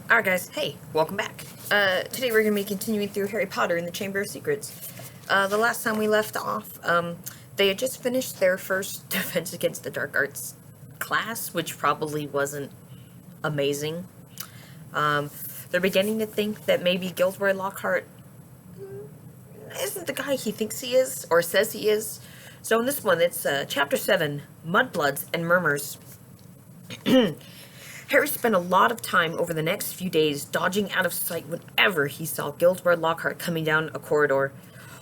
Alright guys, hey, welcome back. Today we're going to be continuing through Harry Potter and the Chamber of Secrets. The last time we left off, they had just finished their first Defense Against the Dark Arts class, which probably wasn't amazing. They're beginning to think that maybe Gilderoy Lockhart isn't the guy he thinks he is, or says he is. So in this one, it's Chapter 7, Mudbloods and Murmurs. Harry spent a lot of time over the next few days dodging out of sight whenever he saw Gilderoy Lockhart coming down a corridor.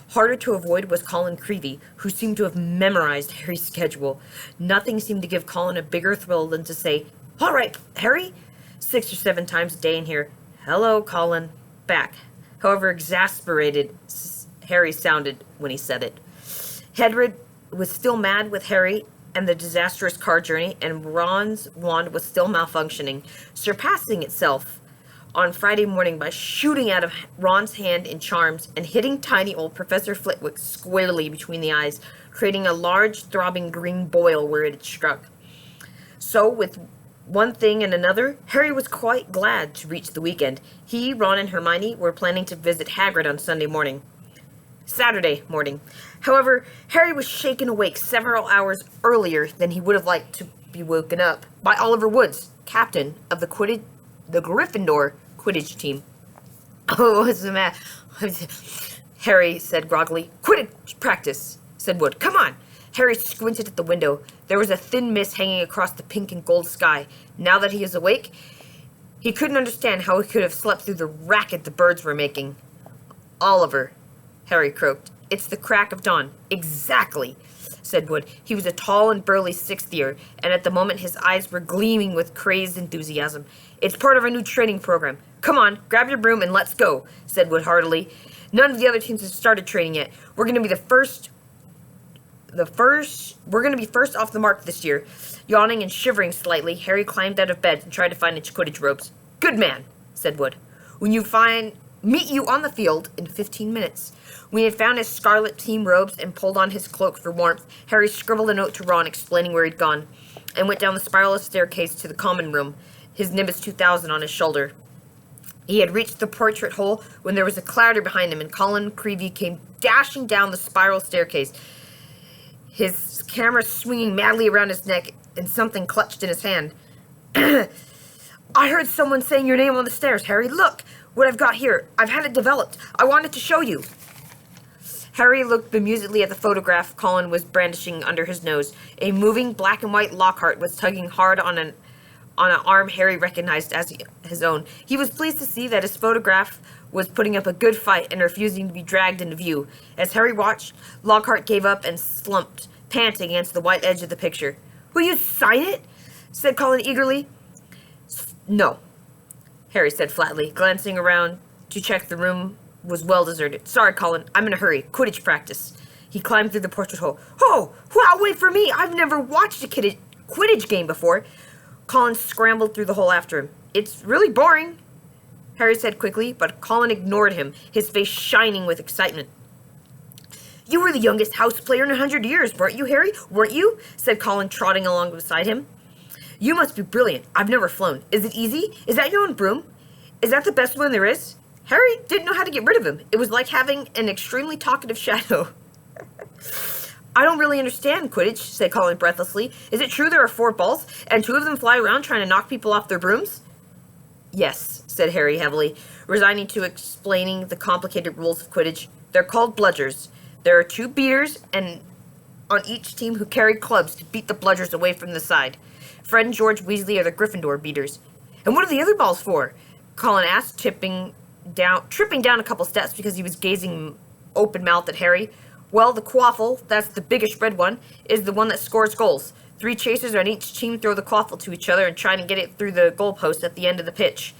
Harder to avoid was Colin Creevey, who seemed to have memorized Harry's schedule. Nothing seemed to give Colin a bigger thrill than to say, "All right, Harry," 6 or 7 times a day and hear, "Hello, Colin," back. However exasperated Harry sounded when he said it. Hedwig was still mad with Harry and the disastrous car journey, and Ron's wand was still malfunctioning, surpassing itself on Friday morning by shooting out of Ron's hand in charms and hitting tiny old Professor Flitwick squarely between the eyes, creating a large, throbbing green boil where it had struck. So, with one thing and another, Harry was quite glad to reach the weekend. He, Ron, and Hermione were planning to visit Hagrid on Saturday morning. However, Harry was shaken awake several hours earlier than he would have liked to be woken up by Oliver Woods, captain of the Gryffindor Quidditch team. "Oh, what's the matter?" Harry said groggily. "Quidditch practice," said Wood. "Come on." Harry squinted at the window. There was a thin mist hanging across the pink and gold sky. Now that he was awake, he couldn't understand how he could have slept through the racket the birds were making. "Oliver," Harry croaked. "It's the crack of dawn." "Exactly," said Wood. He was a tall and burly 6th year, and at the moment his eyes were gleaming with crazed enthusiasm. "It's part of our new training program. Come on, grab your broom and let's go," said Wood heartily. "None of the other teams have started training yet. We're going to be first off the mark this year." Yawning and shivering slightly, Harry climbed out of bed and tried to find his Quidditch robes. "Good man," said Wood. Meet you on the field in 15 minutes." When he had found his scarlet team robes and pulled on his cloak for warmth, Harry scribbled a note to Ron explaining where he'd gone, and went down the spiral staircase to the common room, his Nimbus 2000 on his shoulder. He had reached the portrait hole when there was a clatter behind him, and Colin Creevey came dashing down the spiral staircase, his camera swinging madly around his neck and something clutched in his hand. "I heard someone saying your name on the stairs, Harry. Look what I've got here. I've had it developed. I wanted to show you." Harry looked bemusedly at the photograph Colin was brandishing under his nose. A moving black and white Lockhart was tugging hard on an arm Harry recognized as his own. He was pleased to see that his photograph was putting up a good fight and refusing to be dragged into view. As Harry watched, Lockhart gave up and slumped, panting against the white edge of the picture. "Will you sign it?" said Colin eagerly. "No," Harry said flatly, glancing around to check the room was well deserted. "Sorry, Colin, I'm in a hurry. Quidditch practice." He climbed through the portrait hole. "Oh, wow, wait for me. I've never watched a Quidditch game before." Colin scrambled through the hole after him. "It's really boring," Harry said quickly, but Colin ignored him, his face shining with excitement. "You were the youngest house player in 100 years, weren't you, Harry? Weren't you?" said Colin, trotting along beside him. "You must be brilliant. I've never flown. Is it easy? Is that your own broom? Is that the best one there is?" Harry didn't know how to get rid of him. It was like having an extremely talkative shadow. "I don't really understand Quidditch," said Colin breathlessly. "Is it true there are 4 balls, and 2 of them fly around trying to knock people off their brooms?" "Yes," said Harry heavily, resigning to explaining the complicated rules of Quidditch. "They're called bludgers. There are 2 beaters and on each team who carry clubs to beat the bludgers away from the side. Fred and George Weasley are the Gryffindor beaters." "And what are the other balls for?" Colin asked, tripping down a couple steps because he was gazing open-mouthed at Harry. "Well, the quaffle, that's the biggest red one, is the one that scores goals. 3 chasers on each team throw the quaffle to each other and try to get it through the goalpost at the end of the pitch.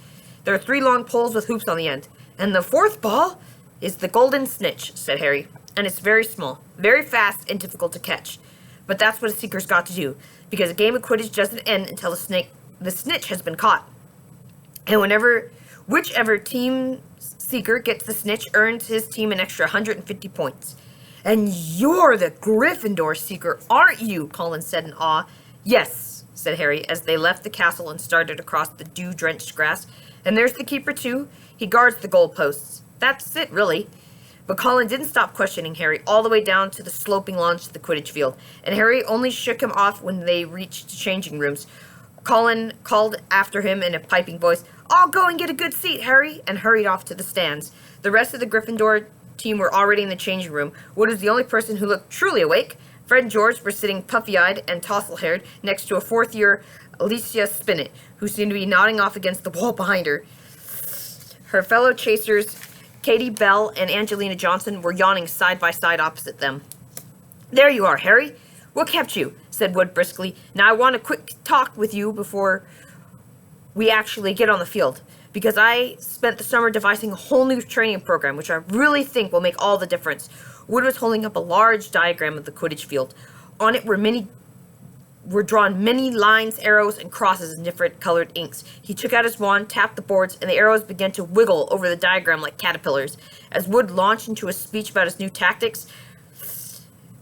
There are 3 long poles with hoops on the end. And the 4th ball is the golden snitch," said Harry. "And it's very small, very fast, and difficult to catch. But that's what a seeker's got to do, because a game of Quidditch doesn't end until the snitch has been caught. And whichever team seeker gets the snitch earns his team an extra 150 points. "And you're the Gryffindor seeker, aren't you?" Colin said in awe. "Yes," said Harry, as they left the castle and started across the dew-drenched grass. "And there's the keeper, too. He guards the goalposts. That's it, really." But Colin didn't stop questioning Harry all the way down to the sloping launch of the Quidditch field, and Harry only shook him off when they reached the changing rooms. Colin called after him in a piping voice, "I'll go and get a good seat, Harry," and hurried off to the stands. The rest of the Gryffindor team were already in the changing room. Wood was the only person who looked truly awake. Fred and George were sitting puffy-eyed and tousle-haired next to a fourth-year Alicia Spinnet, who seemed to be nodding off against the wall behind her. Her fellow chasers, Katie Bell and Angelina Johnson, were yawning side by side opposite them. "There you are, Harry. What kept you?" said Wood briskly. "Now I want a quick talk with you before we actually get on the field, because I spent the summer devising a whole new training program, which I really think will make all the difference." Wood was holding up a large diagram of the Quidditch field. On it were drawn many lines, arrows, and crosses in different colored inks. He took out his wand, tapped the boards, and the arrows began to wiggle over the diagram like caterpillars. As Wood launched into a speech about his new tactics,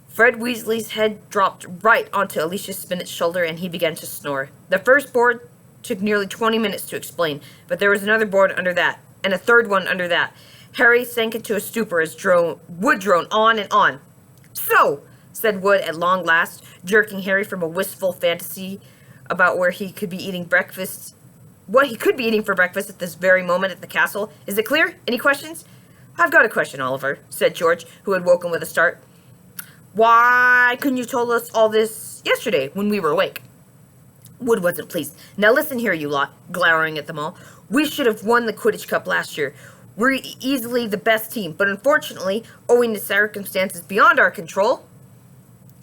Fred Weasley's head dropped right onto Alicia Spinnet's shoulder, and he began to snore. The first board took nearly 20 minutes to explain, but there was another board under that, and a third one under that. Harry sank into a stupor as Wood droned on and on. "So," said Wood at long last, jerking Harry from a wistful fantasy about what he could be eating for breakfast at this very moment at the castle. "Is it clear? Any questions?" "I've got a question, Oliver," said George, who had woken with a start. "Why couldn't you told us all this yesterday when we were awake?" Wood wasn't pleased. "Now listen here, you lot," glowering at them all. "We should have won the Quidditch Cup last year. We're easily the best team, but unfortunately, owing to circumstances beyond our control."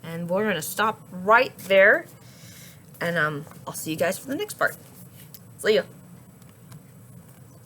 And we're going to stop right there. And I'll see you guys for the next part. See ya.